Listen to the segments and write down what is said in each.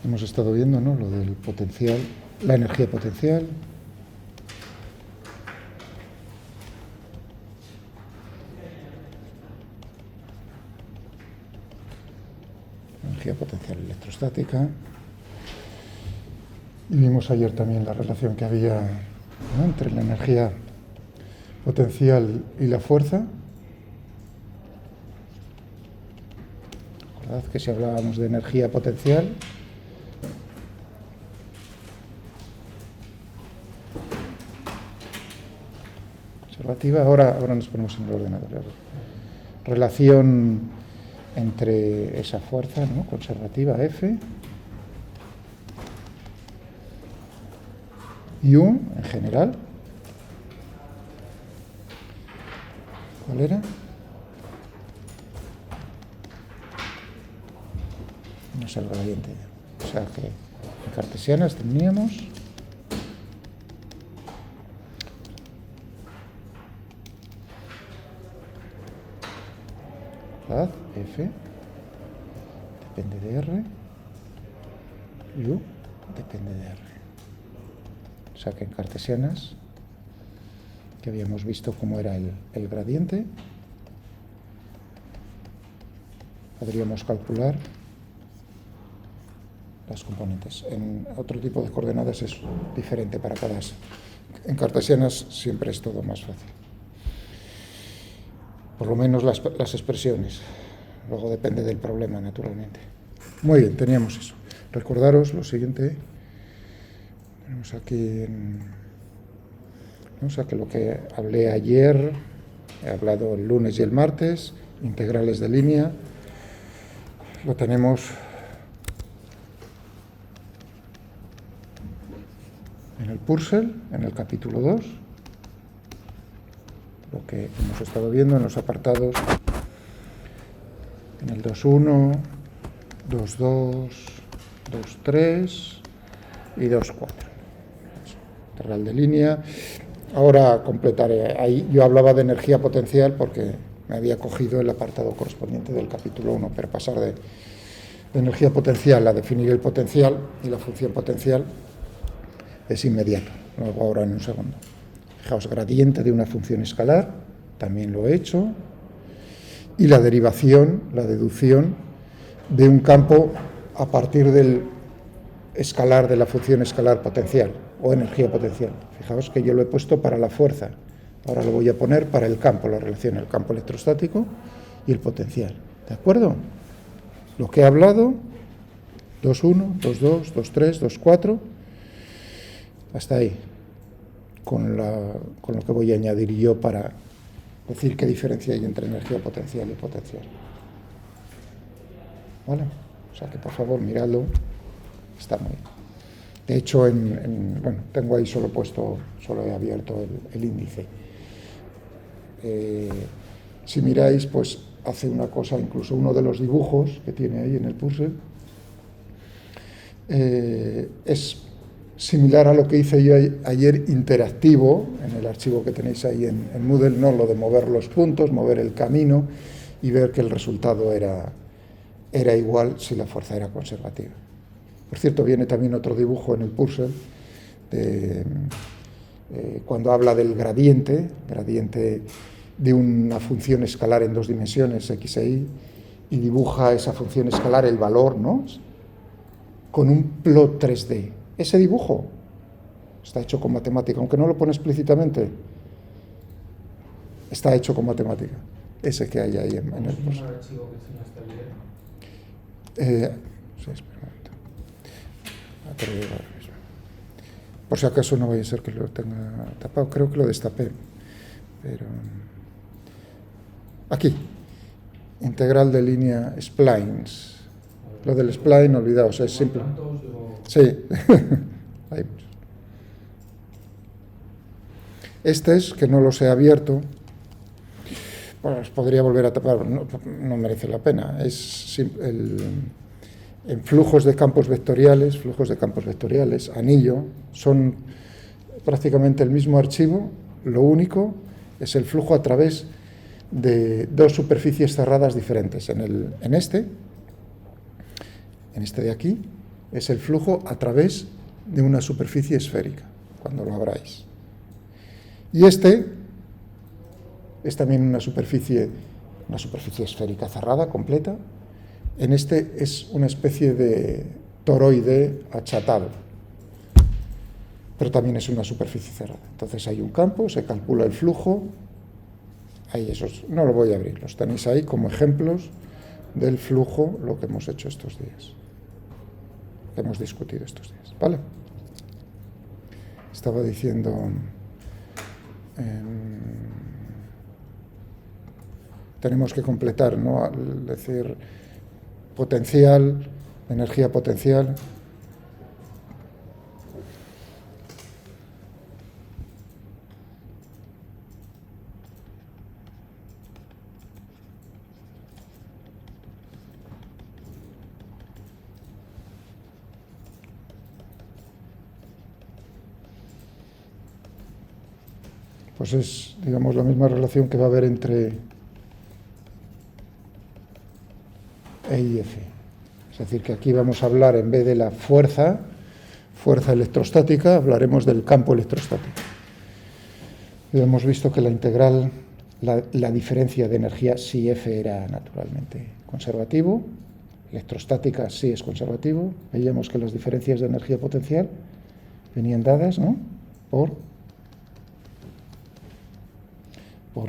Hemos estado viendo, ¿no?, lo del potencial, la energía potencial. Energía potencial electrostática. Y vimos ayer también la relación que había, ¿no?, entre la energía potencial y la fuerza. Recordad que si hablábamos de energía potencial, conservativa, ahora nos ponemos en el ordenador. Relación entre esa fuerza, ¿no?, conservativa, F, y U en general. ¿Cuál era? No sé el gradiente. O sea que en cartesianas teníamos F depende de R y U depende de R. O sea que en cartesianas, que habíamos visto cómo era el gradiente, podríamos calcular las componentes. En otro tipo de coordenadas es diferente para cada. En cartesianas siempre es todo más fácil. Por lo menos las expresiones. Luego depende del problema, naturalmente. Muy bien, teníamos eso. Recordaros lo siguiente. Tenemos aquí, o sea, que lo que hablé ayer, he hablado el lunes y el martes, integrales de línea, lo tenemos en el Purcell, en el capítulo 2, lo que hemos estado viendo en los apartados, en el 2.1, 2.2, 2.3 y 2.4. Integral de línea. Ahora completaré. Ahí yo hablaba de energía potencial porque me había cogido el apartado correspondiente del capítulo 1, pero pasar de energía potencial a definir el potencial y la función potencial es inmediato. Lo hago ahora en un segundo. Fijaos, gradiente de una función escalar, también lo he hecho, y la derivación, la deducción de un campo a partir del escalar de la función escalar potencial o energía potencial. Fijaos que yo lo he puesto para la fuerza, ahora lo voy a poner para el campo, la relación, el campo electrostático y el potencial. ¿De acuerdo? Lo que he hablado, 2.1, 2.2, 2.3, 2.4, hasta ahí, con lo que voy a añadir yo para decir qué diferencia hay entre energía potencial y potencial. ¿Vale? O sea que por favor miradlo, está muy bien. De hecho, bueno, tengo ahí solo he abierto el índice. Si miráis, pues hace una cosa, incluso uno de los dibujos que tiene ahí en el Purcell, es similar a lo que hice yo ayer interactivo, en el archivo que tenéis ahí en Moodle, ¿no?, lo de mover los puntos, mover el camino y ver que el resultado era igual si la fuerza era conservativa. Por cierto, viene también otro dibujo en el Purcell, cuando habla del gradiente de una función escalar en dos dimensiones, x e y, y dibuja esa función escalar, el valor, ¿no?, con un plot 3D. Ese dibujo está hecho con matemática, aunque no lo pone explícitamente, está hecho con matemática. Ese que hay ahí en el Purcell. Sí, espera un momento. Por si acaso no vaya a ser que lo tenga tapado, creo que lo destapé, pero aquí, integral de línea splines. Lo del spline, olvidaos, es simple. Sí. Este es, que no los he abierto, bueno, los podría volver a tapar, no merece la pena. Es en flujos de campos vectoriales, anillo, son prácticamente el mismo archivo, lo único es el flujo a través de dos superficies cerradas diferentes. En este de aquí es el flujo a través de una superficie esférica, cuando lo abráis. Y este es también una superficie esférica cerrada, completa. En este es una especie de toroide achatado, pero también es una superficie cerrada. Entonces hay un campo, se calcula el flujo. Ahí esos, no lo voy a abrir, los tenéis ahí como ejemplos del flujo, lo que hemos hecho estos días, que hemos discutido estos días, ¿vale? Estaba diciendo, tenemos que completar, ¿no? Al decir potencial, energía potencial. Pues es, digamos, la misma relación que va a haber entre E y F. Es decir, que aquí vamos a hablar, en vez de la fuerza electrostática, hablaremos del campo electrostático. Y hemos visto que la integral, la diferencia de energía, si F era naturalmente conservativo, electrostática sí es conservativo. Veíamos que las diferencias de energía potencial venían dadas, ¿no?, por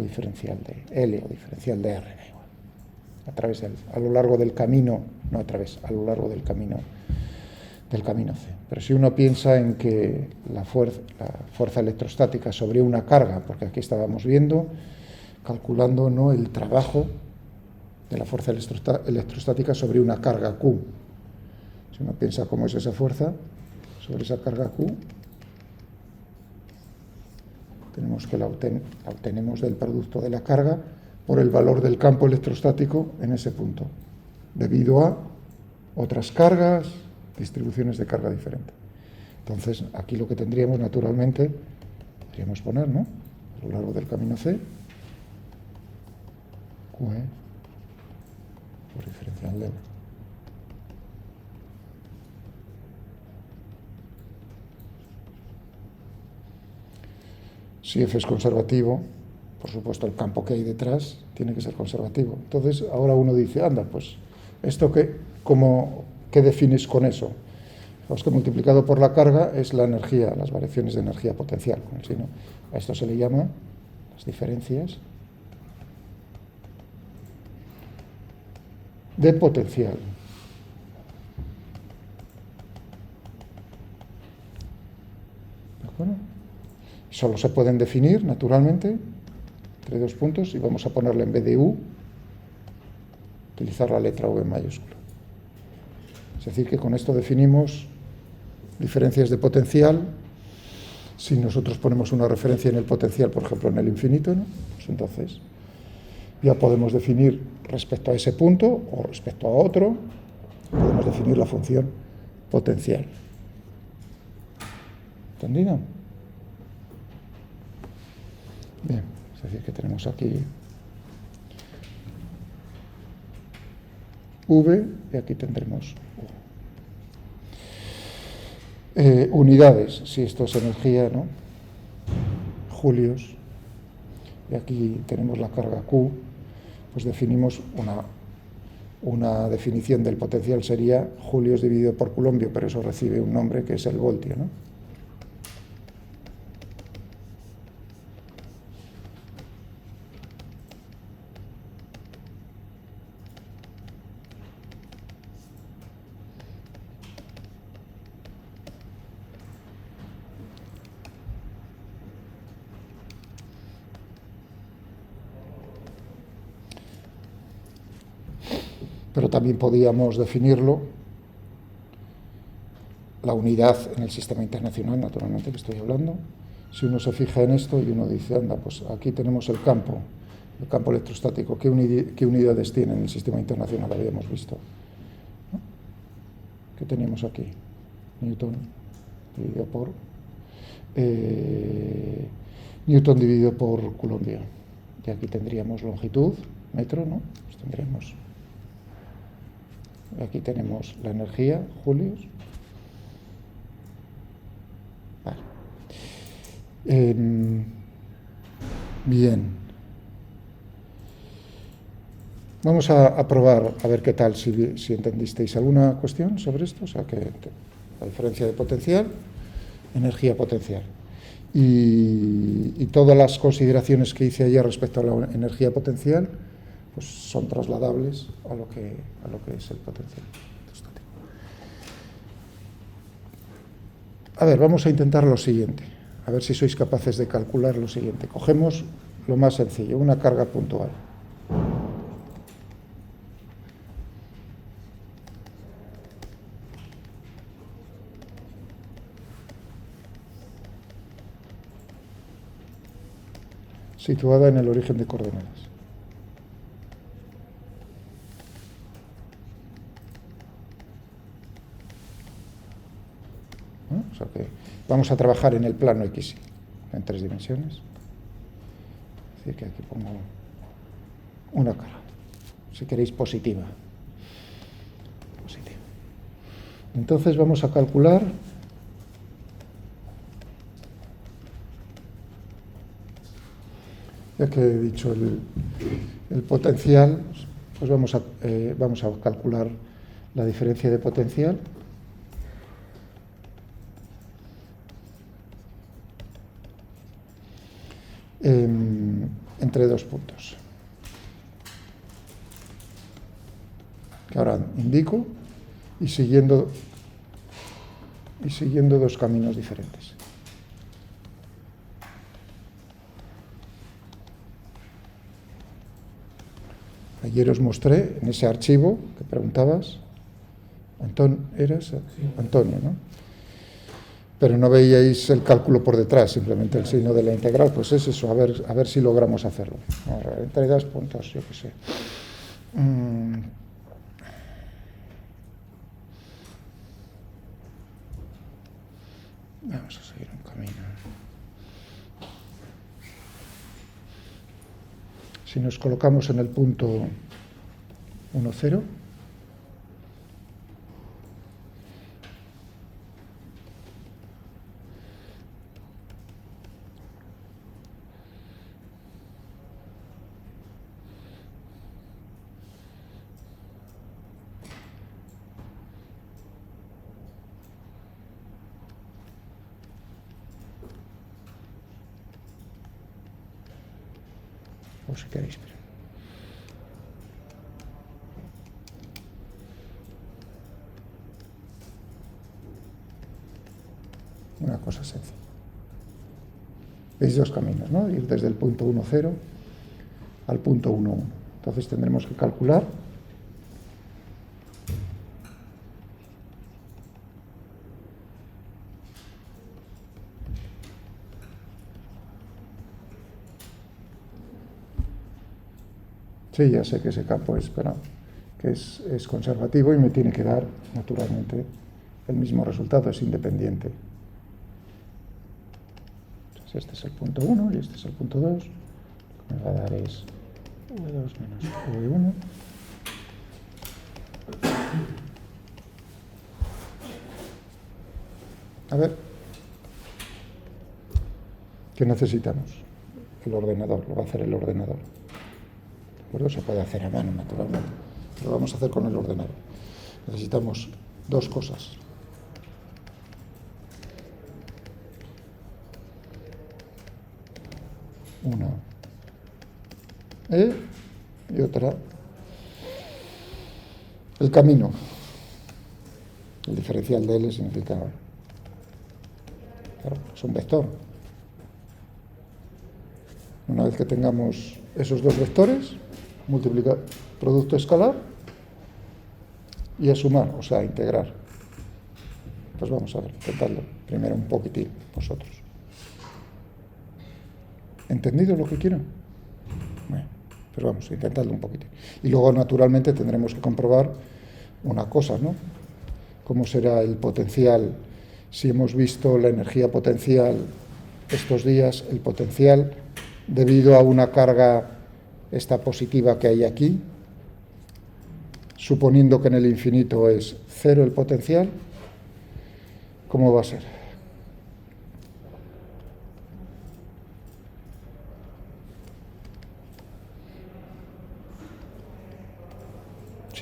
diferencial de L o diferencial de R, da igual. A lo largo del camino, no a lo largo del camino C. Pero si uno piensa en que la fuerza electrostática sobre una carga, porque aquí estábamos viendo, calculando, ¿no?, el trabajo de la fuerza electrostática sobre una carga Q. Si uno piensa cómo es esa fuerza sobre esa carga Q, tenemos que la obtenemos del producto de la carga por el valor del campo electrostático en ese punto, debido a otras cargas, distribuciones de carga diferentes. Entonces, aquí lo que tendríamos naturalmente, podríamos poner, ¿no?, a lo largo del camino C, QE por diferencial de L. Si F es conservativo, por supuesto el campo que hay detrás tiene que ser conservativo. Entonces, ahora uno dice, anda, pues, ¿esto qué defines con eso? Pues que multiplicado por la carga es la energía, las variaciones de energía potencial con el signo. A esto se le llama las diferencias de potencial. ¿De acuerdo? Solo se pueden definir, naturalmente, entre dos puntos, y vamos a ponerle en vez de U, utilizar la letra V mayúscula. Es decir, que con esto definimos diferencias de potencial. Si nosotros ponemos una referencia en el potencial, por ejemplo, en el infinito, ¿no?, pues entonces ya podemos definir respecto a ese punto o respecto a otro, podemos definir la función potencial. ¿Entendido? Bien, es decir, que tenemos aquí V y aquí tendremos U. Unidades, si esto es energía, ¿no?, julios, y aquí tenemos la carga Q, pues definimos una definición del potencial sería julios dividido por coulombio, pero eso recibe un nombre que es el voltio, ¿no? Pero también podíamos definirlo, la unidad en el sistema internacional, naturalmente, que estoy hablando. Si uno se fija en esto y uno dice, anda, pues aquí tenemos el campo electrostático, ¿qué unidades tiene en el sistema internacional? Habíamos visto, ¿no? ¿Qué teníamos aquí? Newton dividido por coulombio. Y aquí tendríamos longitud, metro, ¿no? Pues tendríamos. Aquí tenemos la energía, julios, Bien. Vamos a probar a ver qué tal, si entendisteis alguna cuestión sobre esto. O sea, que la diferencia de potencial, energía potencial. Y todas las consideraciones que hice ayer respecto a la energía potencial, pues son trasladables a lo que es el potencial estático. A ver, vamos a intentar lo siguiente. A ver si sois capaces de calcular lo siguiente. Cogemos lo más sencillo, una carga puntual. Situada en el origen de coordenadas. ¿No? O sea que vamos a trabajar en el plano X, en 3 dimensiones. Es decir, que aquí pongo una carga, si queréis positiva. Entonces vamos a calcular ya que he dicho el potencial, pues vamos a calcular la diferencia de potencial entre dos puntos, que ahora indico, y siguiendo dos caminos diferentes. Ayer os mostré en ese archivo que preguntabas, Antonio, ¿no? Pero no veíais el cálculo por detrás, simplemente el signo de la integral, pues es eso, a ver si logramos hacerlo. Entre dos puntos, yo qué sé. Vamos a seguir un camino. Si nos colocamos en el punto 1, 0, o si queréis. Una cosa sencilla. Veis dos caminos, ¿no? Ir desde el punto 1, 0 al punto 1, 1. Entonces tendremos que calcular sí, ya sé que ese campo es conservativo y me tiene que dar, naturalmente, el mismo resultado, es independiente. Entonces, este es el punto 1 y este es el punto 2. Lo que me va a dar es V2 menos V1. A ver, ¿qué necesitamos? El ordenador, lo va a hacer el ordenador. Se puede hacer a mano, naturalmente, lo vamos a hacer con el ordenador. Necesitamos dos cosas. Una E y otra el camino. El diferencial de L significa, claro, es un vector. Una vez que tengamos esos dos vectores, multiplicar producto escalar y a sumar, o sea, a integrar. Pues vamos a ver, intentadlo primero un poquitín vosotros. ¿Entendido lo que quiero? Bueno, pues vamos a intentarlo un poquitín. Y luego, naturalmente, tendremos que comprobar una cosa, ¿no? ¿Cómo será el potencial? Si hemos visto la energía potencial estos días, el potencial debido a una carga esta positiva que hay aquí, suponiendo que en el infinito es 0 el potencial, ¿cómo va a ser?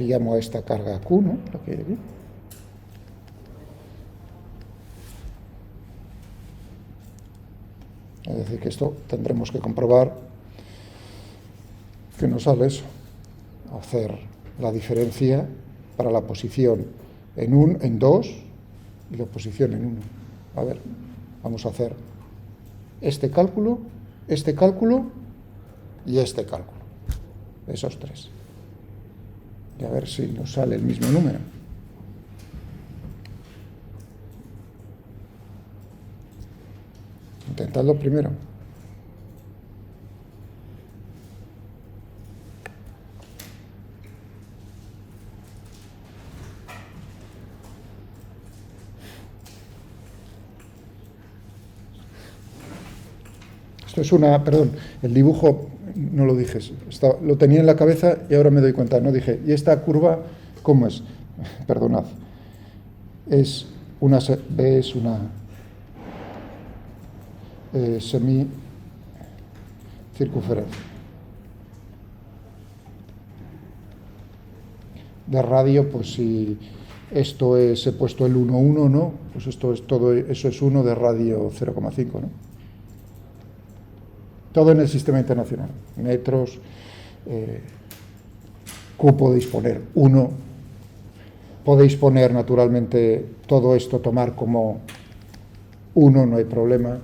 Si llamo a esta carga Q, ¿no? La que hay aquí. Es decir, que esto tendremos que comprobar que nos sale eso. Hacer la diferencia para la posición en 2 y la posición en 1. A ver, vamos a hacer este cálculo y este cálculo. Esos 3. Y a ver si nos sale el mismo número. Intentadlo primero. Esto es perdón, el dibujo no lo dije, lo tenía en la cabeza y ahora me doy cuenta, no dije, ¿y esta curva cómo es? Perdonad. Es una semicircunferencia. De radio, pues si esto he puesto el 1,1, ¿no? Pues esto es todo, eso es 1 de radio 0,5, ¿no? Todo en el sistema internacional. Metros, Q podéis poner 1. Podéis poner naturalmente todo esto, tomar como 1, no hay problema.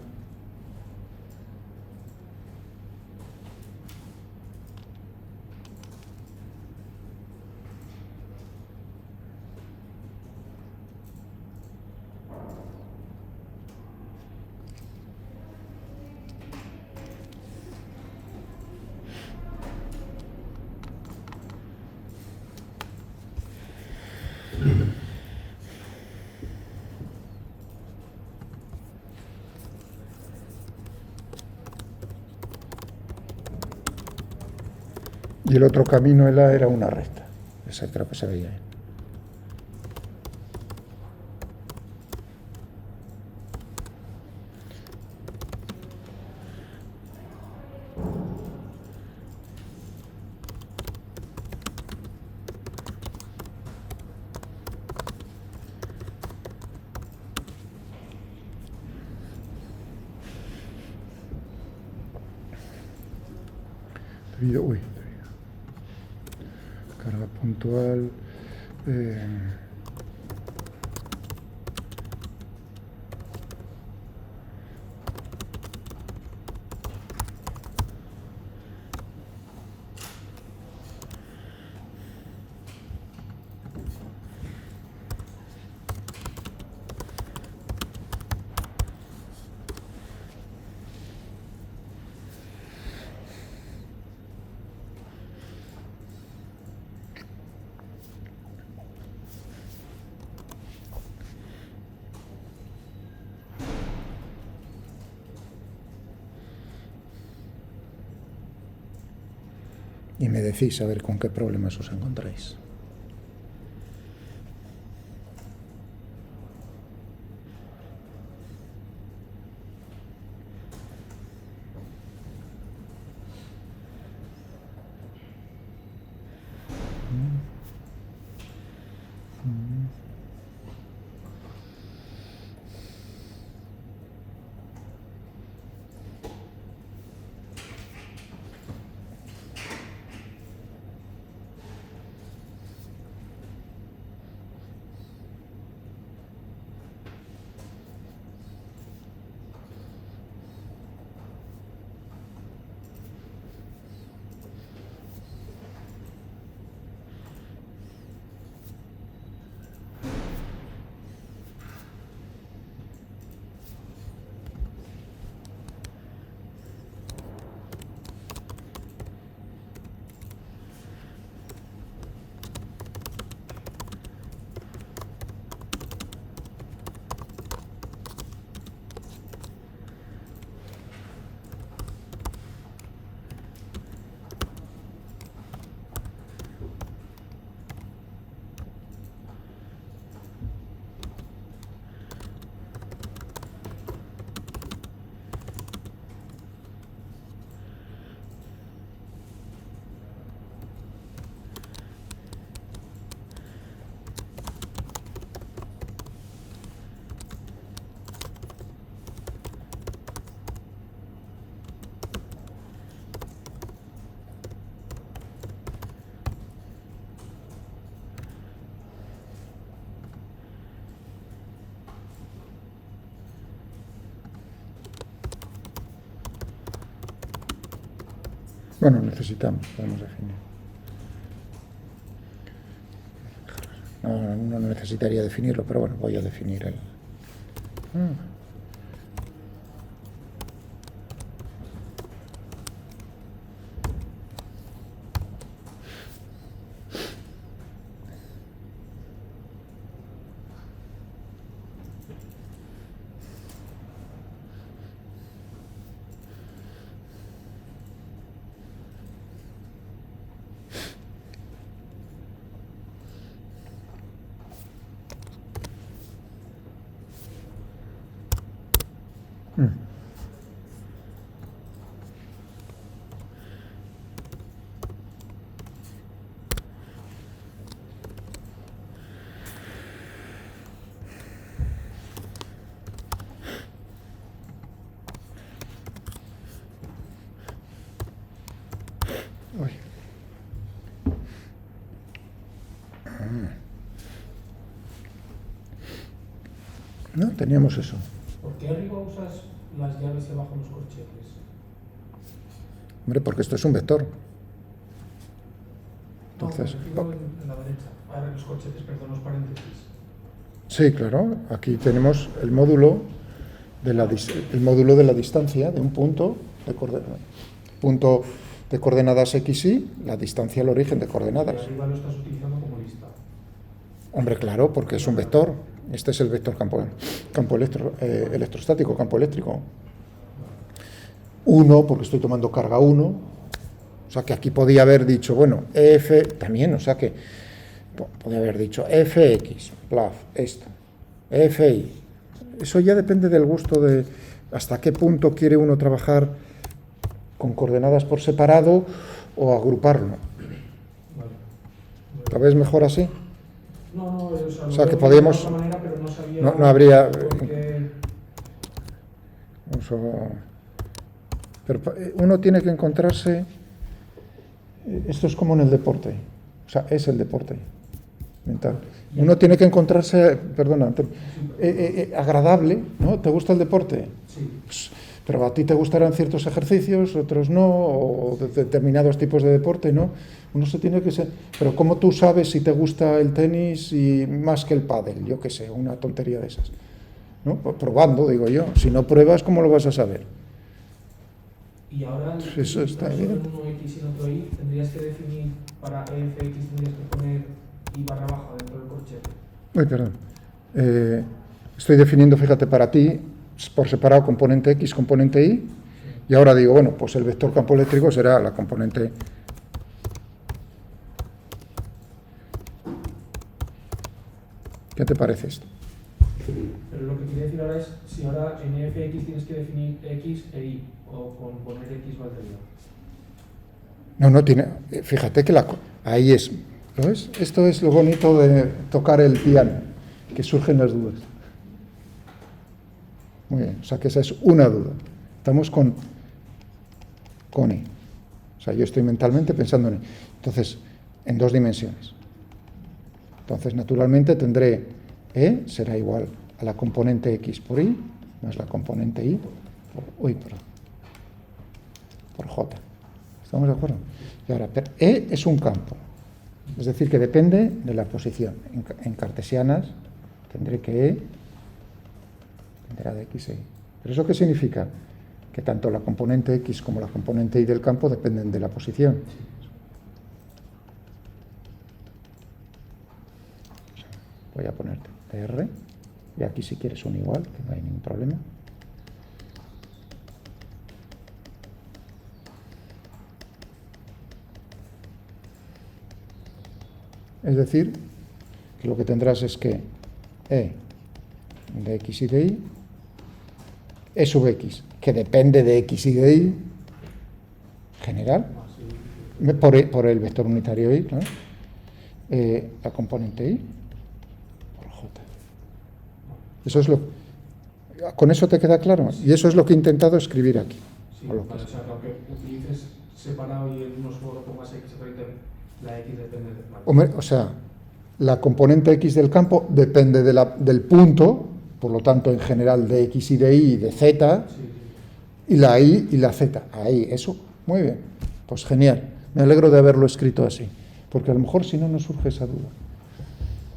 Y el otro camino era una recta. Esa creo que se veía ahí. Uy, carga puntual. Y me decís a ver con qué problemas os encontráis. Bueno, necesitamos, podemos definir. No necesitaría definirlo, pero bueno, voy a definir el... Uy. No, teníamos eso. ¿Por qué arriba usas las llaves y abajo los corchetes? Hombre, porque esto es un vector. Entonces, no, me refiero en la derecha. Ahora los corchetes, perdón, los paréntesis. sí, claro, aquí tenemos el módulo de la distancia de un punto de coordenadas x, y la distancia al origen de coordenadas. Y arriba lo estás utilizando como lista. Hombre, claro, porque es un vector. Este es el vector campo electrostático, campo eléctrico. 1, porque estoy tomando carga 1. O sea que aquí podía haber dicho, bueno, F también, o sea que podía haber dicho Fx, plaf, esto, Fi. Eso ya depende del gusto de hasta qué punto quiere uno trabajar con coordenadas por separado o agruparlo. Vale. ¿Lo ves mejor así? No, o sea que podíamos... de otra manera, pero no sabía... No habría... Porque... Pero uno tiene que encontrarse... Esto es como en el deporte. O sea, es el deporte mental. Uno tiene que encontrarse, perdona, agradable, ¿no? ¿Te gusta el deporte? Sí. Pues, pero a ti te gustarán ciertos ejercicios, otros no, o determinados tipos de deporte, ¿no? Uno se tiene que ser... Pero ¿cómo tú sabes si te gusta el tenis y más que el pádel? Yo qué sé, una tontería de esas, ¿no? Probando, digo yo. Si no pruebas, ¿cómo lo vas a saber? Y ahora, eso está bien. En uno X y en otro Y, tendrías que definir para Fx, tendrías que poner Y barra baja dentro del corchete. Uy, perdón. Estoy definiendo, fíjate, para ti, por separado componente X, componente Y, sí. Y ahora digo, bueno, pues el vector campo eléctrico será la componente... ¿Qué te parece esto? Pero lo que quería decir ahora es, si ahora en Fx tienes que definir X e Y, o con poner X valdría. No tiene... Fíjate que ahí es... ¿Lo ves? Esto es lo bonito de tocar el piano, que surgen las dudas. Muy bien, o sea que esa es una duda. Estamos con E. O sea, yo estoy mentalmente pensando en E. Entonces, en 2 dimensiones. Entonces, naturalmente tendré E será igual a la componente X por Y, más la componente Y por J. ¿Estamos de acuerdo? Y ahora, E es un campo. Es decir, que depende de la posición. En cartesianas tendré que E dependerá de X e Y. ¿Pero eso qué significa? Que tanto la componente X como la componente Y del campo dependen de la posición. Voy a ponerte TR, y aquí si quieres un igual, que no hay ningún problema. Es decir, que lo que tendrás es que E de X y de Y, E sub X, que depende de X y de Y, general, por el vector unitario Y, ¿no? La componente Y, por J. Eso es ¿con eso te queda claro? Y eso es lo que he intentado escribir aquí. Sí, vale, o sea, que aunque utilices separado y en uno solo pongas X, la X depende del campo. Hombre, o sea, la componente X del campo depende del punto, por lo tanto, en general, de X y de Y y de Z, y la Y y la Z. Ahí, eso, muy bien. Pues genial, me alegro de haberlo escrito así, porque a lo mejor si no nos surge esa duda.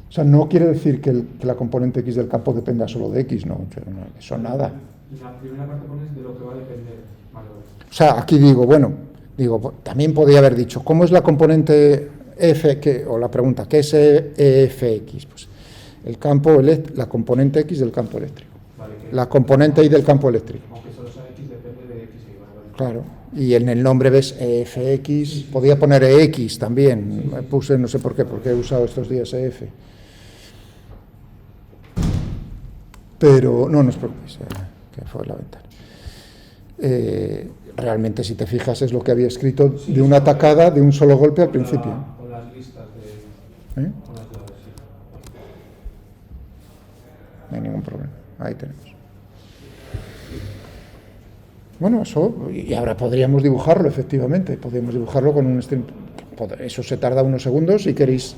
O sea, no quiere decir que la componente X del campo dependa solo de X, no, eso nada. La primera parte pones de lo que va a depender. Vale. O sea, aquí digo, también podría haber dicho, ¿cómo es la componente F, o la pregunta, ¿qué es EFX? Pues el campo, la componente X del campo eléctrico. Vale, la componente Y del campo eléctrico. Aunque solo sea X, depende de X y Y. Vale. Claro, y en el nombre ves EFX, podía poner EX también, puse no sé por qué, porque he usado estos días EF. Pero no os preocupéis, que fue la ventana. Realmente, si te fijas, es lo que había escrito de una tacada, de un solo golpe al principio. Con las listas de... ¿Eh? Con las llaves, sí. No hay ningún problema, ahí tenemos. Bueno, eso, y ahora podríamos dibujarlo, efectivamente, podríamos dibujarlo con un stream. Eso se tarda unos segundos, si queréis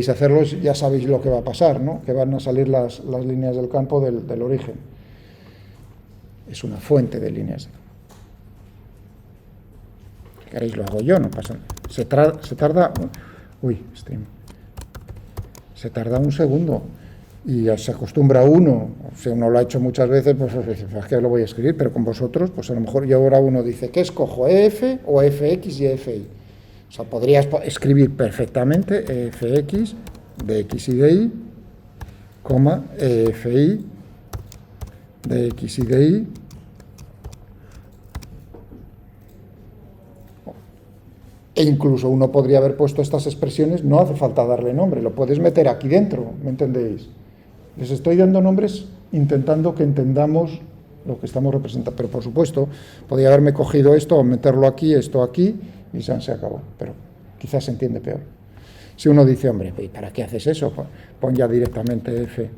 hacerlo, ya sabéis lo que va a pasar, ¿no? Que van a salir las líneas del campo del origen. Es una fuente de líneas. Si queréis lo hago yo, no pasa nada. Se tarda un segundo y ya se acostumbra uno. Si uno lo ha hecho muchas veces, pues es que lo voy a escribir, pero con vosotros, pues a lo mejor yo ahora uno dice, ¿qué escojo? ¿EF o FX y EFI? O sea, podrías escribir perfectamente EFX de X y de Y, coma, EFI de X y de Y, e incluso uno podría haber puesto estas expresiones, no hace falta darle nombre, lo puedes meter aquí dentro, ¿me entendéis? Les estoy dando nombres intentando que entendamos lo que estamos representando, pero por supuesto, podría haberme cogido esto o meterlo aquí, esto aquí, y se acabó, pero quizás se entiende peor. Si uno dice, hombre, ¿para qué haces eso? Pon ya directamente F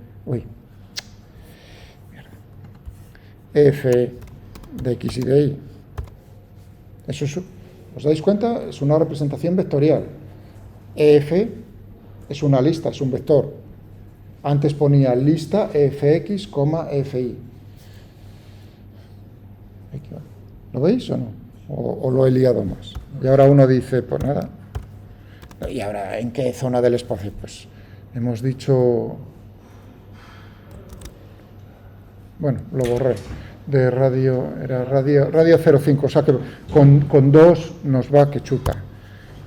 de X y de Y. Eso es, ¿os dais cuenta? Es una representación vectorial. EF es una lista, es un vector. Antes ponía lista EFX, EFI. ¿Lo veis o no? ¿O lo he liado más? Y ahora uno dice, pues nada. ¿Y ahora en qué zona del espacio? Pues hemos dicho... Bueno, lo borré. De radio, era radio 0,5, o sea que con 2 nos va que chuta.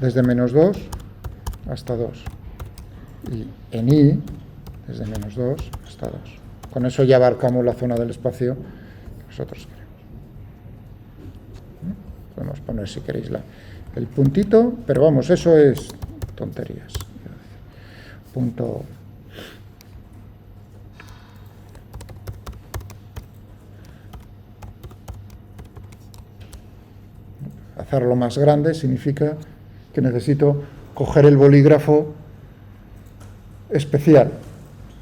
Desde -2 hasta 2. Y en Y, desde -2 hasta 2. Con eso ya abarcamos la zona del espacio que nosotros queremos. Podemos poner, si queréis, el puntito, pero vamos, eso es tonterías. Punto. Hacerlo más grande significa que necesito coger el bolígrafo especial.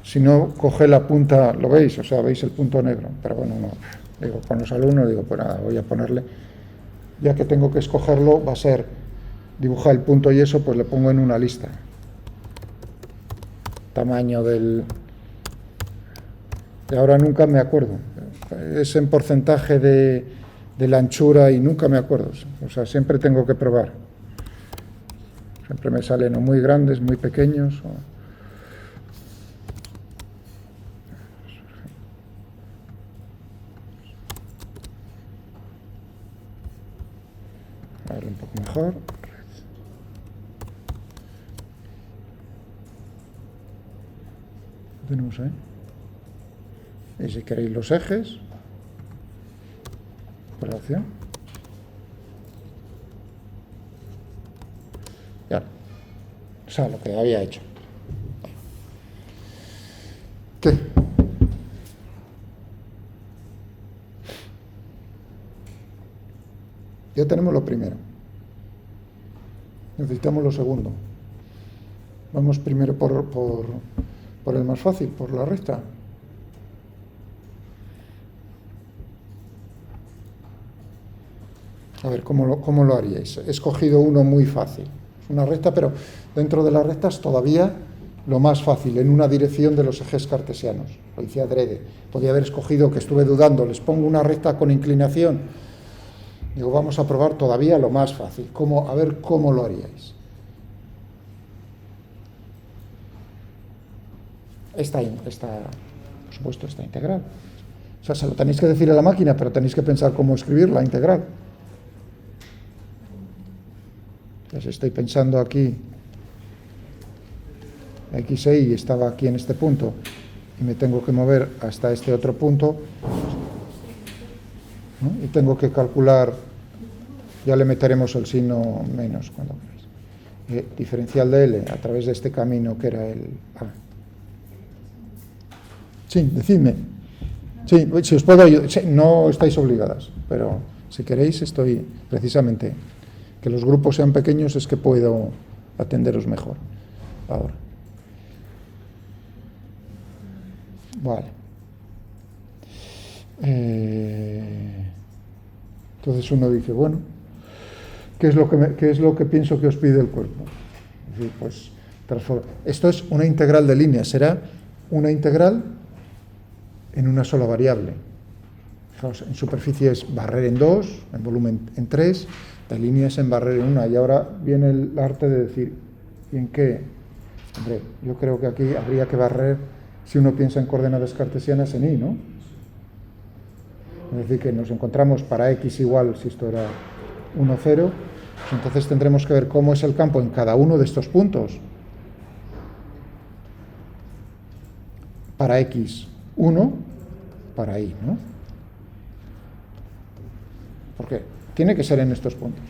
Si no, coge la punta, ¿lo veis? O sea, veis el punto negro. Pero bueno, no. Digo, con los alumnos, digo, pues nada, voy a ponerle... Ya que tengo que escogerlo, va a ser dibujar el punto y eso, pues le pongo en una lista. Tamaño del... Y ahora nunca me acuerdo. Es en porcentaje de la anchura y nunca me acuerdo. O sea, siempre tengo que probar. Siempre me salen o muy grandes, muy pequeños. A ver, un poco mejor. ¿Qué tenemos ahí? Y si queréis los ejes, operación. Ya. O sea, lo que había hecho. ¿Qué? Ya tenemos lo primero. Necesitamos lo segundo. Vamos primero por el más fácil, por la recta. A ver, ¿cómo lo haríais? He escogido uno muy fácil. Es una recta, pero dentro de las rectas todavía lo más fácil, en una dirección de los ejes cartesianos. Lo hice adrede. Podría haber escogido, que estuve dudando, les pongo una recta con inclinación. Digo, vamos a probar todavía lo más fácil, a ver cómo lo haríais. Por supuesto, esta integral. O sea, se lo tenéis que decir a la máquina, pero tenéis que pensar cómo escribir la integral. Entonces estoy pensando aquí, x e y estaba aquí en este punto, y me tengo que mover hasta este otro punto, ¿no? Y tengo que calcular, ya le meteremos el signo menos cuando queráis, diferencial de L a través de este camino que era el A. Sí, decidme. Sí, si os puedo ayudar, sí, no estáis obligadas, pero si queréis estoy, precisamente, que los grupos sean pequeños es que puedo atenderos mejor. Ahora. Vale. Entonces uno dice, bueno, ¿qué es lo que pienso que os pide el cuerpo? Es decir, pues, esto es una integral de línea, será una integral en una sola variable. Fijaos, en superficie es barrer en 2, en volumen en 3, de línea es en barrer en 1. Y ahora viene el arte de decir, ¿y en qué? Hombre, yo creo que aquí habría que barrer, si uno piensa en coordenadas cartesianas, en y, ¿no? Es decir, que nos encontramos para x igual, si esto era 1, 0, pues entonces tendremos que ver cómo es el campo en cada uno de estos puntos. Para x, 1, para y, ¿no? Porque tiene que ser en estos puntos.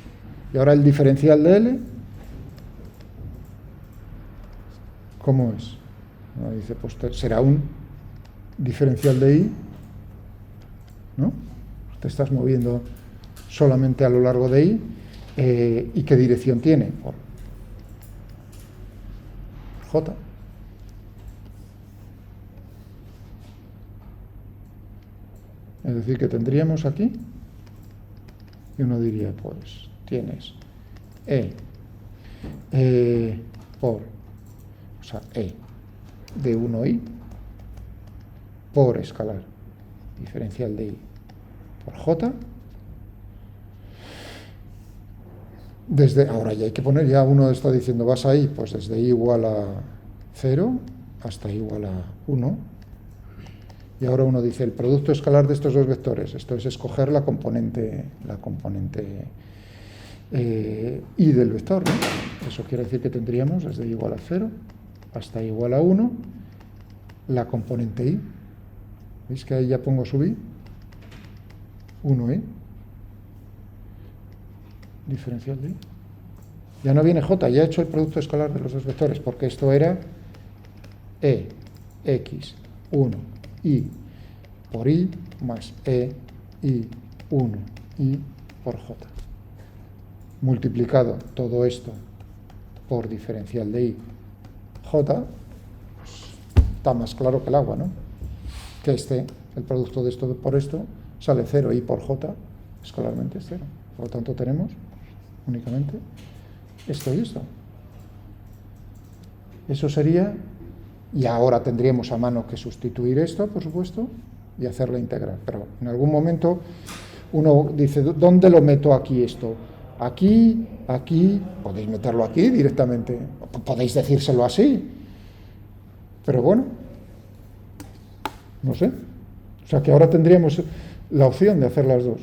Y ahora el diferencial de L, ¿cómo es? Uno dice, pues será un diferencial de y, ¿no? Te estás moviendo solamente a lo largo de y. ¿Y qué dirección tiene? Por J. Es decir, que tendríamos aquí, y uno diría, pues tienes de 1i por escalar diferencial de i por j. Desde ahora ya hay que poner, ya uno está diciendo, vas ahí, pues desde i igual a 0 hasta i igual a 1. Y ahora uno dice, el producto escalar de estos dos vectores, esto es escoger la componente y del vector, ¿no? Eso quiere decir que tendríamos desde i igual a 0 hasta i igual a 1 la componente i. ¿Veis que ahí ya pongo sub i? 1i. Diferencial de i. Ya no viene j, ya he hecho el producto escalar de los dos vectores, porque esto era x, 1, i por i más i, 1, i por j. Multiplicado todo esto por diferencial de i, j, pues, está más claro que el agua, ¿no? Que el producto de esto por esto, sale 0, i por j, escalarmente es 0. Por lo tanto tenemos únicamente esto y esto. Eso sería, y ahora tendríamos a mano que sustituir esto, por supuesto, y hacer la integral. Pero en algún momento uno dice, ¿dónde lo meto aquí esto? Aquí, aquí, podéis meterlo aquí directamente, podéis decírselo así, pero bueno, no sé. O sea que ahora tendríamos la opción de hacer las dos.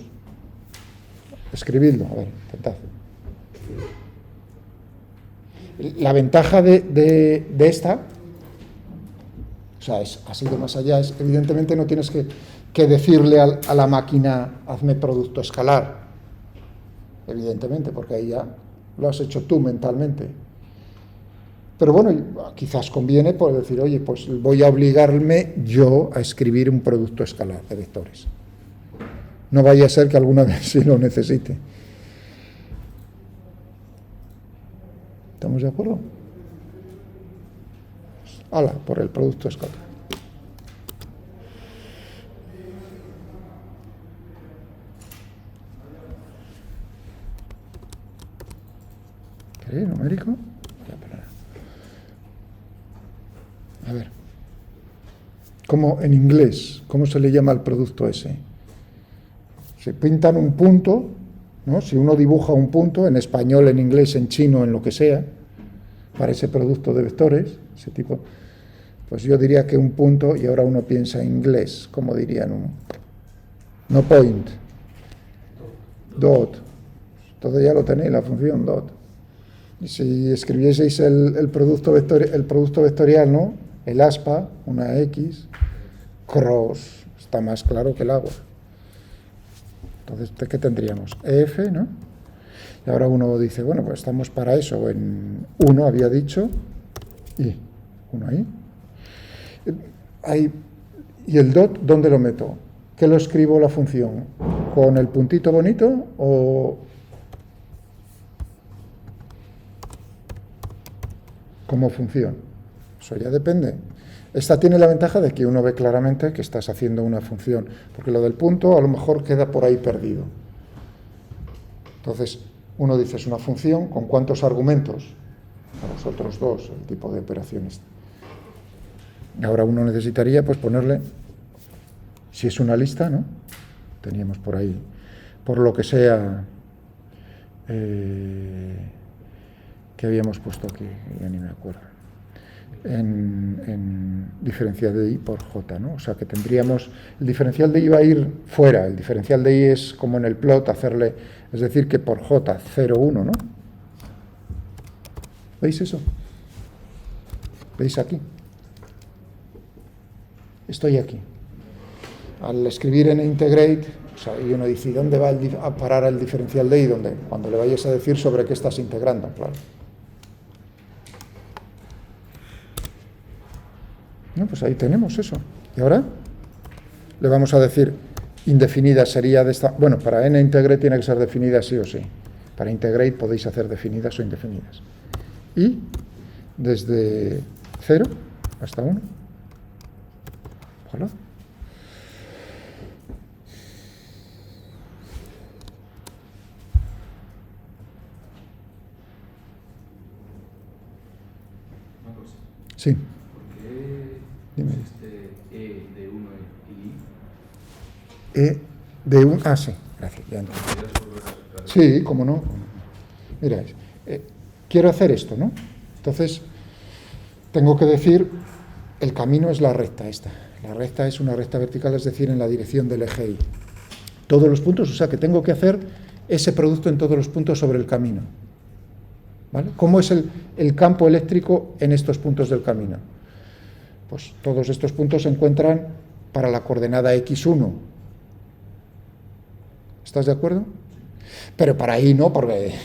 Escribidlo, a ver, intentad. La ventaja de esta, o sea, ha sido más allá, es evidentemente no tienes que decirle a la máquina, hazme producto escalar, evidentemente, porque ahí ya lo has hecho tú mentalmente. Pero bueno, quizás conviene por decir, oye, pues voy a obligarme yo a escribir un producto escalar de vectores. No vaya a ser que alguna vez sí lo necesite. ¿Estamos de acuerdo? Hala, por el producto escalar. ¿Qué? ¿Numérico? A ver. ¿Cómo en inglés? ¿Cómo se le llama al producto ese? Se pintan un punto ¿no? Si uno dibuja un punto en español, en inglés, en chino, en lo que sea, para ese producto de vectores, ese tipo, pues yo diría que un punto, y ahora uno piensa en inglés, como dirían no point, dot, entonces ya lo tenéis, la función dot. Y si escribieseis el producto vectorial, ¿no? El aspa, una X, cross, está más claro que el agua. Entonces, ¿qué tendríamos? EF, ¿no? Y ahora uno dice, bueno, pues estamos para eso. En 1 había dicho, y 1 ahí. ¿Y el dot dónde lo meto? ¿Qué lo escribo la función? ¿Con el puntito bonito o como función? Eso ya depende. Esta tiene la ventaja de que uno ve claramente que estás haciendo una función, porque lo del punto a lo mejor queda por ahí perdido. Entonces, uno dice, es una función, ¿con cuántos argumentos? A los otros dos, el tipo de operaciones. Ahora uno necesitaría, pues, ponerle, si es una lista, ¿no? Teníamos por ahí, por lo que sea, que habíamos puesto aquí, ya ni me acuerdo. En diferencial de i por j, ¿no? O sea que tendríamos, el diferencial de i va a ir fuera, el diferencial de i es como en el plot hacerle, es decir que por j 0, 1, ¿no? ¿Veis eso? ¿Veis aquí? Estoy aquí. Al escribir en integrate, o sea, y uno dice, ¿dónde va a parar el diferencial de i? ¿Dónde? Cuando le vayas a decir sobre qué estás integrando, claro. No, pues ahí tenemos eso. Y ahora le vamos a decir, indefinida sería de esta... Bueno, para n integrate tiene que ser definida sí o sí. Para integrate podéis hacer definidas o indefinidas. Y desde 0 hasta 1. Ojalá. Sí. Dime. E de 1 y E de 1... Ah, sí, gracias. Ya entiendo. Sí, cómo no. Mira, quiero hacer esto, ¿no? Entonces, tengo que decir, el camino es la recta esta. La recta es una recta vertical, es decir, en la dirección del eje Y. Todos los puntos, o sea que tengo que hacer ese producto en todos los puntos sobre el camino. ¿Vale? ¿Cómo es el campo eléctrico en estos puntos del camino? Pues todos estos puntos se encuentran para la coordenada x1. ¿Estás de acuerdo? Pero para y no, porque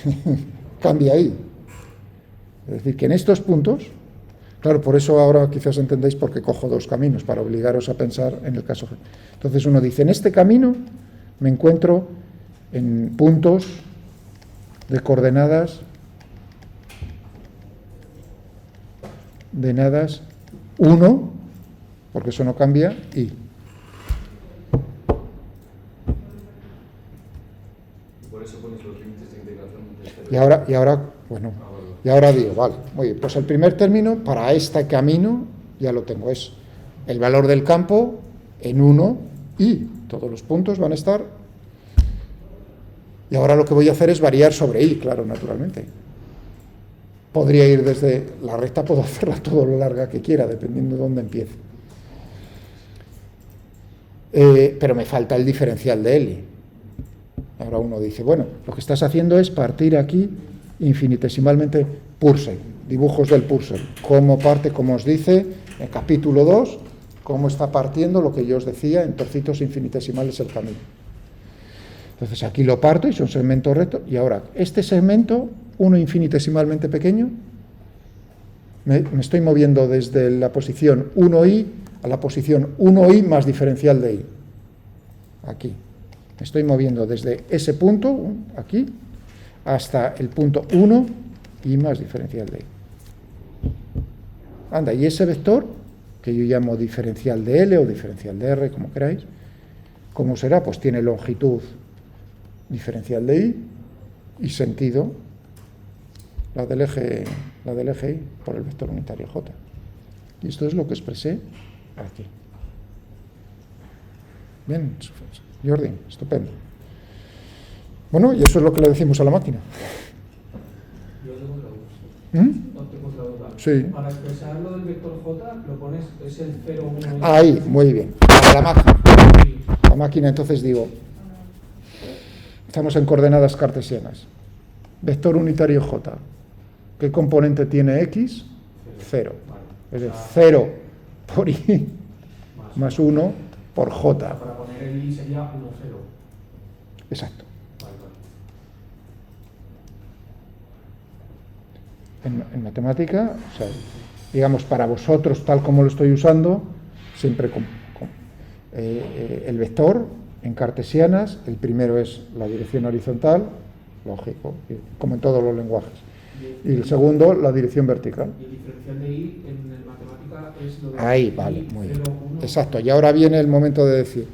cambia ahí. Es decir, que en estos puntos, claro, por eso ahora quizás entendéis por qué cojo dos caminos, para obligaros a pensar en el caso. Entonces uno dice, en este camino me encuentro en puntos de coordenadas de nadas 1, porque eso no cambia, y. Por eso pones los límites de integración de este Y ahora, bueno, y ahora digo, vale, muy bien, pues el primer término para este camino ya lo tengo, es el valor del campo en 1 y todos los puntos van a estar. Y ahora lo que voy a hacer es variar sobre i, claro, naturalmente. Podría ir desde la recta, puedo hacerla todo lo larga que quiera, dependiendo de dónde empiece. Pero me falta el diferencial de L. Ahora uno dice, bueno, lo que estás haciendo es partir aquí infinitesimalmente Purcell, dibujos del Purcell. Cómo parte, como os dice, en capítulo 2, cómo está partiendo lo que yo os decía en trocitos infinitesimales el camino. Entonces aquí lo parto y es un segmento recto. Y ahora, este segmento, uno infinitesimalmente pequeño, me estoy moviendo desde la posición 1i a la posición 1i más diferencial de i. Aquí. Me estoy moviendo desde ese punto, aquí, hasta el punto 1i más diferencial de i. Anda, y ese vector, que yo llamo diferencial de L o diferencial de R, como queráis, ¿cómo será? Pues tiene longitud diferencial de i y sentido la del eje y por el vector unitario j. Y esto es lo que expresé aquí. Bien, Jordi, estupendo. Bueno, y eso es lo que le decimos a la máquina. Yo tengo otra duda. Tengo otra duda. Sí. Para expresar lo del vector J, lo pones, es el 0, 1... Ahí, muy bien. Para la máquina. Sí. La máquina, entonces digo, estamos en coordenadas cartesianas. Vector unitario J. ¿Qué componente tiene X? 0. Es decir, 0 por Y más 1 por J. Para poner el I sería 1, 0. Exacto. Vale, vale. En matemática, o sea, digamos, para vosotros, tal como lo estoy usando, siempre el vector en cartesianas, el primero es la dirección horizontal, lógico, como en todos los lenguajes. Y el segundo, la dirección vertical. Y el diferencial de I en matemática es lo de... Ahí, vale, muy bien. 0, 1. Exacto, y ahora viene el momento de decir,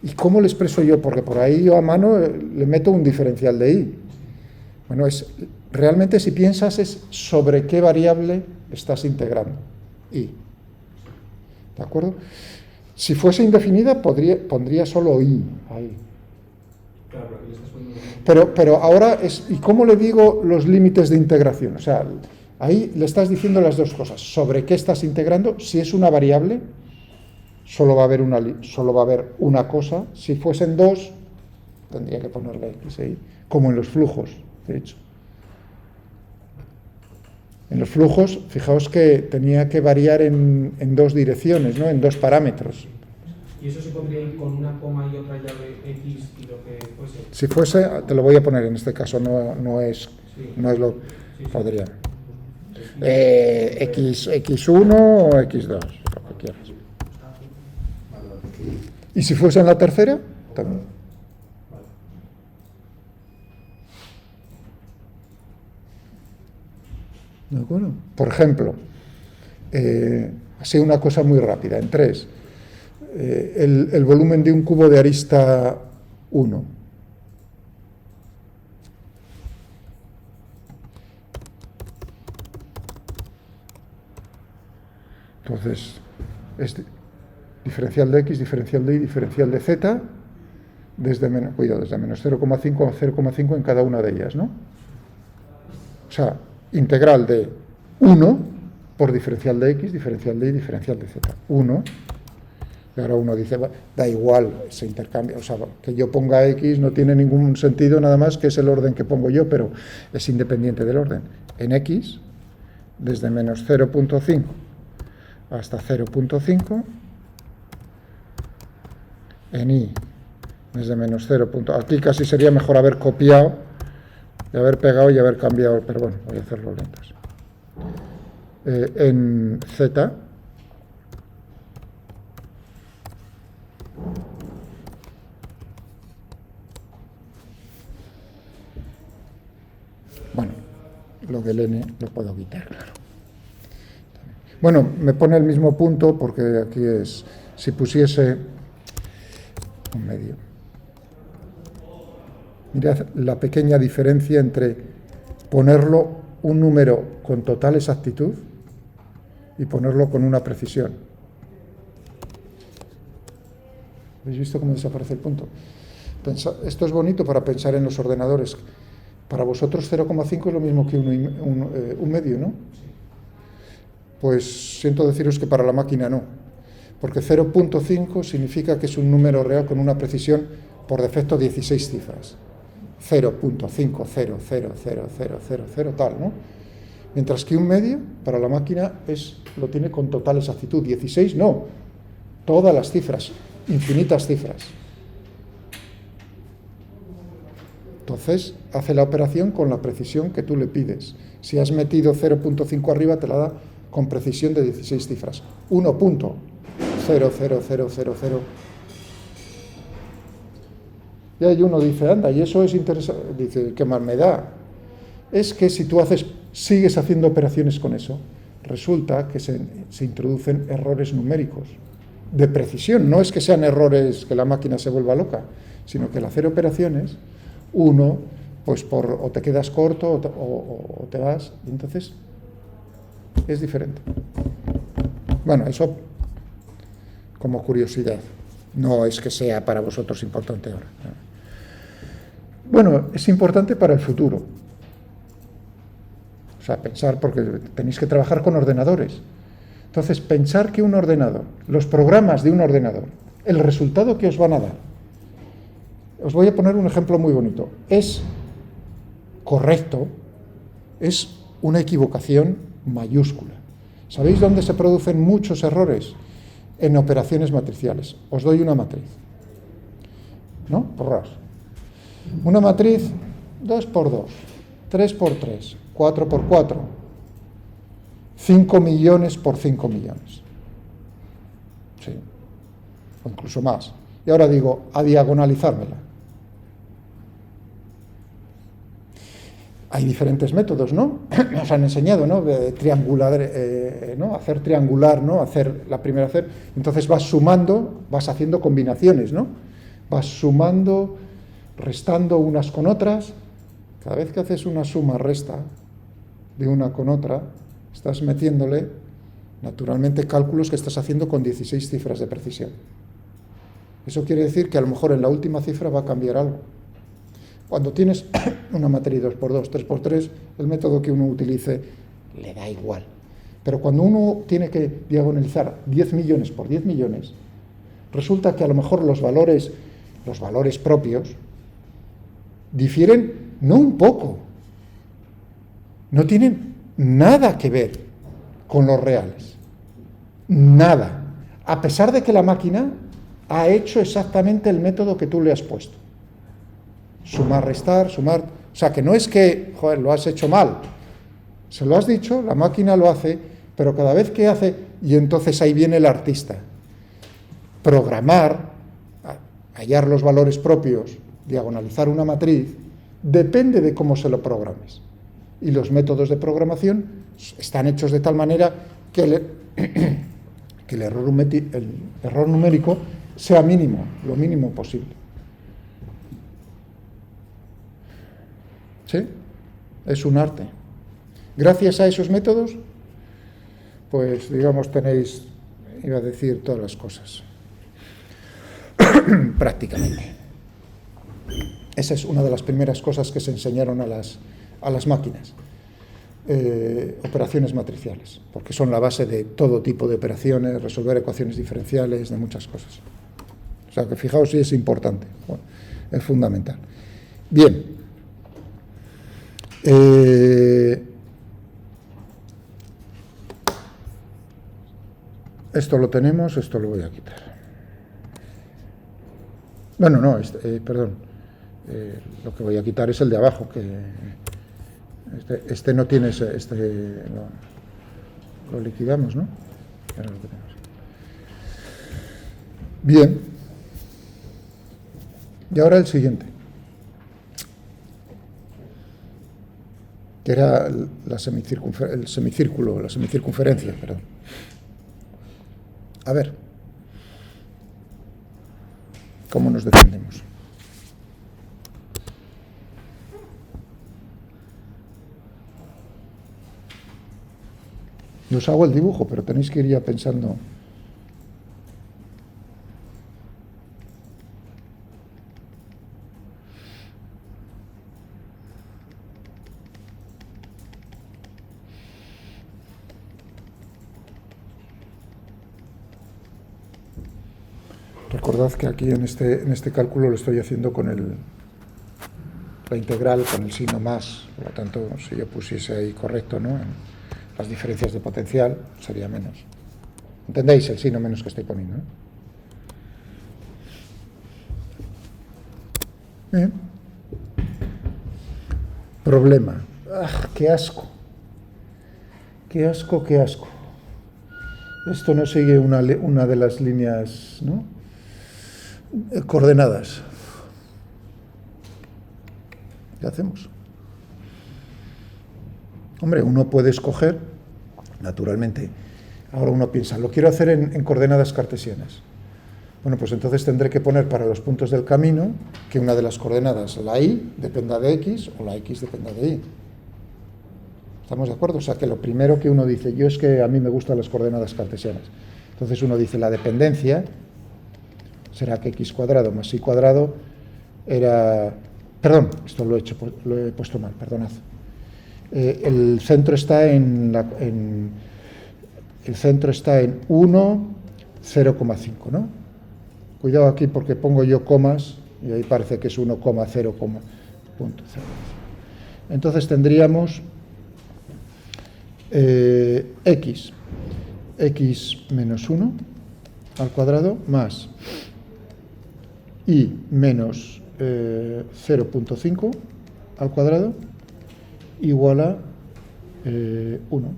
¿y cómo le expreso yo? Porque por ahí yo a mano le meto un diferencial de I. Bueno, realmente si piensas es sobre qué variable estás integrando. I. ¿De acuerdo? Si fuese indefinida, pondría solo I ahí. Claro, pero aquí le estás poniendo... Pero ahora es, ¿y cómo le digo los límites de integración? O sea, ahí le estás diciendo las dos cosas. ¿Sobre qué estás integrando? Si es una variable, solo va a haber una cosa. Si fuesen dos, tendría que ponerle X ahí, como en los flujos, de hecho. En los flujos, fijaos que tenía que variar en dos direcciones, ¿no? En dos parámetros. Y eso se podría ir con una coma y otra llave X y lo que fuese. Si fuese, te lo voy a poner en este caso, no es lo Sí. podría. X1 o X2, lo que quieras. Y si fuese en la tercera, también. ¿De acuerdo? Por ejemplo, así una cosa muy rápida, en 3. El volumen de un cubo de arista 1. Entonces, es diferencial de X, diferencial de Y, diferencial de Z, desde menos 0,5 a 0,5 en cada una de ellas, ¿no? O sea, integral de 1 por diferencial de X, diferencial de Y, diferencial de Z. 1. Y ahora uno dice, da igual, se intercambia, o sea, que yo ponga X no tiene ningún sentido, nada más que es el orden que pongo yo, pero es independiente del orden. En X, desde menos 0,5 hasta 0,5, en Y, desde menos 0. Aquí casi sería mejor haber copiado, y haber pegado y haber cambiado, pero bueno, voy a hacerlo lentos. En Z, bueno, lo del N lo puedo quitar, claro. Bueno, me pone el mismo punto porque aquí es, si pusiese un medio. Mirad la pequeña diferencia entre ponerlo un número con total exactitud y ponerlo con una precisión. ¿Habéis visto cómo desaparece el punto? Esto es bonito para pensar en los ordenadores. Para vosotros 0,5 es lo mismo que un medio, ¿no? Pues siento deciros que para la máquina no, porque 0,5 significa que es un número real con una precisión por defecto 16 cifras. 0.5000000 tal, ¿no? Mientras que un medio para la máquina lo tiene con total exactitud. 16 no, todas las cifras, infinitas cifras. Entonces hace la operación con la precisión que tú le pides. Si has metido 0.5 arriba, te la da con precisión de 16 cifras. 1.00000. Y ahí uno dice, anda, y eso es interesante. Dice, ¿qué más me da? Es que si tú sigues haciendo operaciones con eso, resulta que se introducen errores numéricos de precisión. No es que sean errores que la máquina se vuelva loca, sino que al hacer operaciones, uno, pues o te quedas corto o te vas, y entonces es diferente. Bueno, eso como curiosidad. No es que sea para vosotros importante ahora. Bueno, es importante para el futuro. O sea, pensar, porque tenéis que trabajar con ordenadores. Entonces, pensar que un ordenador, los programas de un ordenador, el resultado que os van a dar, os voy a poner un ejemplo muy bonito, es correcto, es una equivocación mayúscula. ¿Sabéis dónde se producen muchos errores? En operaciones matriciales. Os doy una matriz, ¿no? Porras. Una matriz 2 por 2, 3 por 3, 4 por 4, 5 millones por 5 millones. Sí, o incluso más. Y ahora digo, a diagonalizármela. Hay diferentes métodos, ¿no? Nos han enseñado, ¿no? Triangular, ¿no? Hacer triangular, ¿no? Hacer la primera hacer. Entonces vas sumando, vas haciendo combinaciones, ¿no? Vas sumando, restando unas con otras. Cada vez que haces una suma-resta de una con otra, estás metiéndole, naturalmente, cálculos que estás haciendo con 16 cifras de precisión. Eso quiere decir que a lo mejor en la última cifra va a cambiar algo. Cuando tienes una matriz 2x2, 3x3, el método que uno utilice le da igual. Pero cuando uno tiene que diagonalizar 10 millones por 10 millones, resulta que a lo mejor los valores propios difieren no un poco, no tienen nada que ver con los reales. Nada. A pesar de que la máquina ha hecho exactamente el método que tú le has puesto. Sumar, restar, sumar. O sea, que no es que, joder, lo has hecho mal. Se lo has dicho, la máquina lo hace, pero cada vez que hace, y entonces ahí viene el artista. Programar, hallar los valores propios, diagonalizar una matriz, depende de cómo se lo programes. Y los métodos de programación están hechos de tal manera que el error numérico sea mínimo, lo mínimo posible. ¿Sí? Es un arte. Gracias a esos métodos, pues digamos tenéis, iba a decir todas las cosas, prácticamente. Esa es una de las primeras cosas que se enseñaron a las máquinas, operaciones matriciales, porque son la base de todo tipo de operaciones, resolver ecuaciones diferenciales, de muchas cosas. O sea que fijaos si es importante, bueno, es fundamental. Bien. Esto lo tenemos, esto lo voy a quitar. Bueno, no, perdón. Lo que voy a quitar es el de abajo, que este no tiene lo liquidamos, ¿no? Ahora lo tenemos. Bien. Y ahora el siguiente, que era el semicírculo, la semicircunferencia, perdón. A ver, ¿cómo nos defendemos? Yo os hago el dibujo, pero tenéis que ir ya pensando. Recordad que aquí en este cálculo lo estoy haciendo con la integral, con el signo más, por lo tanto, si yo pusiese ahí correcto, ¿no? En las diferencias de potencial sería menos. ¿Entendéis el signo menos que estoy poniendo? Bien. Problema. ¡Ah, qué asco! ¡Qué asco, qué asco! Esto no sigue una de las líneas, ¿no? Coordenadas. ¿Qué hacemos? Hombre, uno puede escoger, naturalmente. Ahora uno piensa, lo quiero hacer en coordenadas cartesianas. Bueno, pues entonces tendré que poner para los puntos del camino que una de las coordenadas, la y, dependa de x o la x dependa de y. ¿Estamos de acuerdo? O sea, que lo primero que uno dice, yo es que a mí me gustan las coordenadas cartesianas. Entonces uno dice, la dependencia será que x² más y² era Perdón, esto lo he puesto mal, perdonad. El centro está en 1, 0,5, ¿no? Cuidado aquí porque pongo yo comas y ahí parece que es 1,0,0. Entonces tendríamos x menos 1 al cuadrado más y menos 0,5 al cuadrado igual a 1.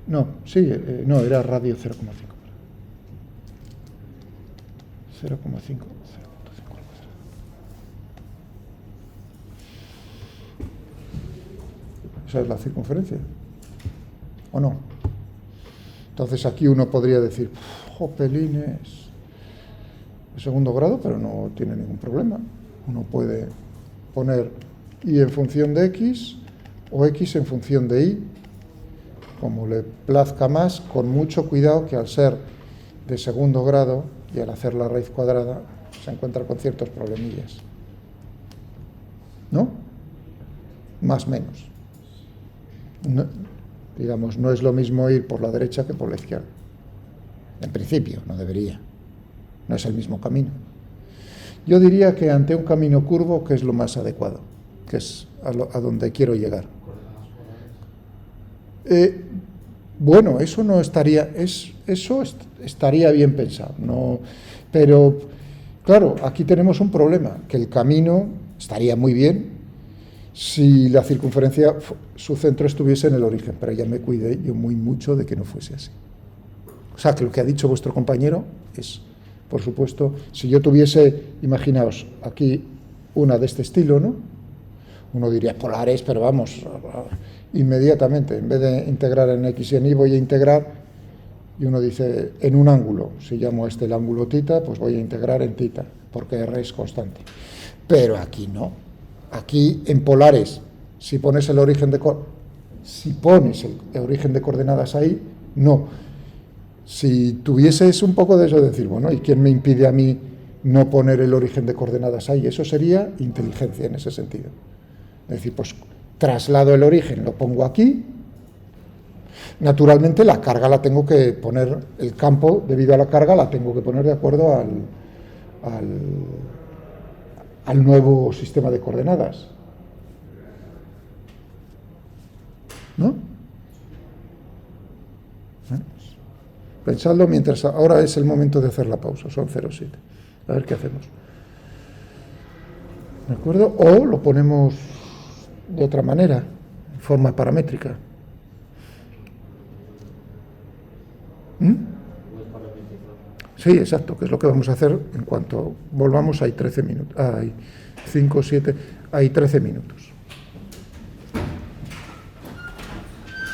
No, sí, no, era radio 0,5. 0,5 al cuadrado. Esa es la circunferencia, ¿o no? Entonces aquí uno podría decir, jopelines, de segundo grado, pero no tiene ningún problema. Uno puede poner y en función de x o x en función de y, como le plazca más, con mucho cuidado que al ser de segundo grado y al hacer la raíz cuadrada se encuentra con ciertos problemillas, ¿no? Más o menos. No, digamos, no es lo mismo ir por la derecha que por la izquierda. En principio, no debería. No es el mismo camino. Yo diría que ante un camino curvo, ¿qué es lo más adecuado? Que es a donde quiero llegar. Bueno, eso no estaría, eso estaría bien pensado, no, pero claro, aquí tenemos un problema, que el camino estaría muy bien si la circunferencia, su centro estuviese en el origen, pero ya me cuidé yo muy mucho de que no fuese así. O sea, que lo que ha dicho vuestro compañero es, por supuesto, si yo tuviese, imaginaos, aquí una de este estilo, ¿no? Uno diría polares, pero vamos, inmediatamente, en vez de integrar en x y en y, voy a integrar, y uno dice, en un ángulo, si llamo a este el ángulo θ, pues voy a integrar en θ, porque r es constante. Pero aquí no. Aquí, en polares, si pones el origen de coordenadas ahí, no. Si tuvieses un poco de eso, de decir, bueno, ¿y quién me impide a mí no poner el origen de coordenadas ahí? Eso sería inteligencia en ese sentido. Es decir, pues traslado el origen, lo pongo aquí. Naturalmente la carga la tengo que poner, el campo debido a la carga la tengo que poner de acuerdo al nuevo sistema de coordenadas. ¿No? Pensadlo mientras, ahora es el momento de hacer la pausa, son 0,7. A ver qué hacemos. ¿De acuerdo? O lo ponemos de otra manera, en forma paramétrica. Sí, exacto, que es lo que vamos a hacer en cuanto volvamos. Hay 13 minutos, hay 5, 7, hay 13 minutos.